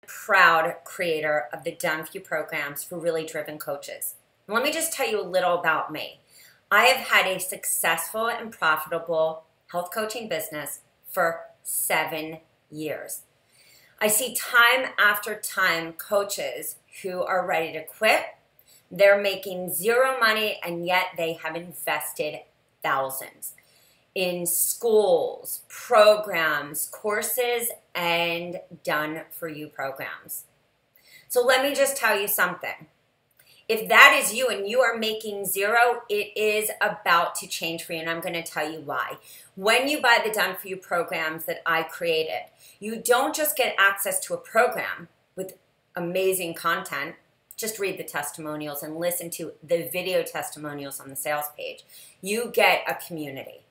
Proud creator of the Done For You programs for really driven coaches. Let me just tell you a little about me. I have had a successful and profitable health coaching business for 7 years. I see time after time coaches who are ready to quit. They're making zero money and yet they have invested thousands in schools, programs, courses, and Done For You programs. So let me just tell you something. If that is you and you are making zero, it is about to change for you, and I'm going to tell you why. When you buy the Done For You programs that I created, you don't just get access to a program with amazing content. Just read the testimonials and listen to the video testimonials on the sales page. You get a community.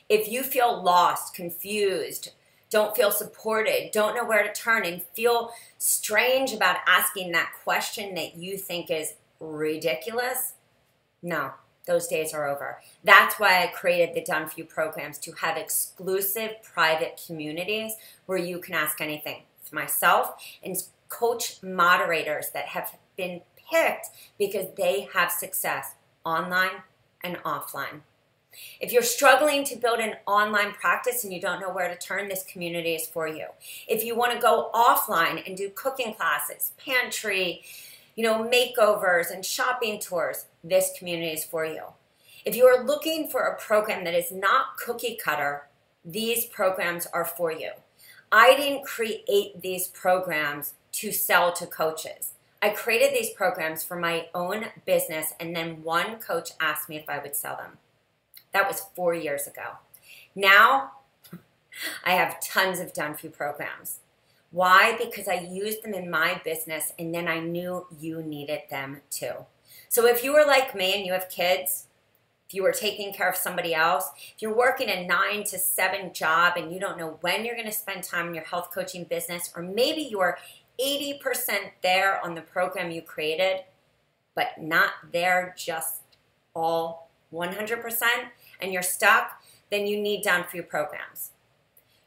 If you feel lost, confused, don't feel supported, don't know where to turn, and feel strange about asking that question that you think is ridiculous, no, those days are over. That's why I created the Done For You programs, to have exclusive private communities where you can ask anything. It's myself and coach moderators that have been picked because they have success online and offline. If you're struggling to build an online practice and you don't know where to turn, this community is for you. If you want to go offline and do cooking classes, pantry, makeovers and shopping tours, this community is for you. If you are looking for a program that is not cookie cutter, these programs are for you. I didn't create these programs to sell to coaches. I created these programs for my own business, and then one coach asked me if I would sell them. That was 4 years ago. Now, I have tons of Done For You programs. Why? Because I used them in my business, and then I knew you needed them too. So if you are like me and you have kids, if you are taking care of somebody else, if you're working a 9 to 7 job and you don't know when you're going to spend time in your health coaching business, or maybe you're 80% there on the program you created, but not there just all 100%, and you're stuck, then you need Done For You programs.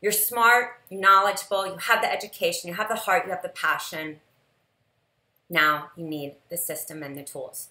You're smart, you're knowledgeable, you have the education, you have the heart, you have the passion. Now you need the system and the tools.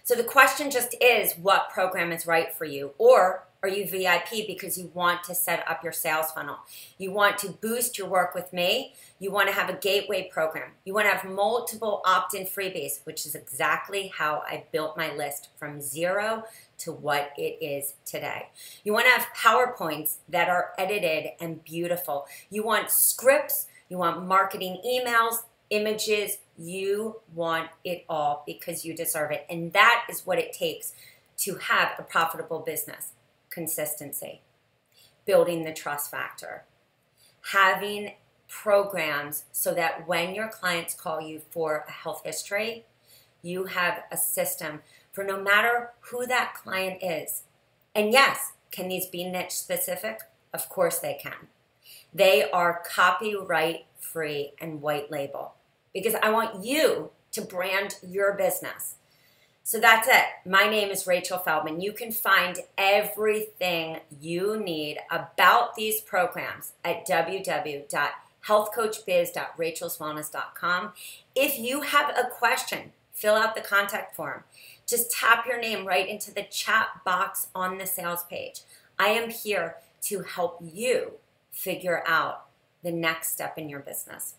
So the question just is, what program is right for you? Or are you VIP because you want to set up your sales funnel? You want to boost your work with me. You want to have a gateway program. You want to have multiple opt-in freebies, which is exactly how I built my list from zero to what it is today. You want to have PowerPoints that are edited and beautiful. You want scripts. You want marketing emails, images. You want it all because you deserve it. And that is what it takes to have a profitable business. Consistency, building the trust factor, having programs so that when your clients call you for a health history, you have a system for no matter who that client is. And yes, can these be niche specific? Of course they can. They are copyright free and white label because I want you to brand your business. So that's it. My name is Rachel Feldman. You can find everything you need about these programs at www.healthcoachbiz.rachelswellness.com. If you have a question, fill out the contact form. Just tap your name right into the chat box on the sales page. I am here to help you figure out the next step in your business.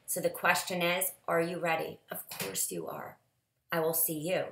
So the question is, are you ready? Of course you are. I will see you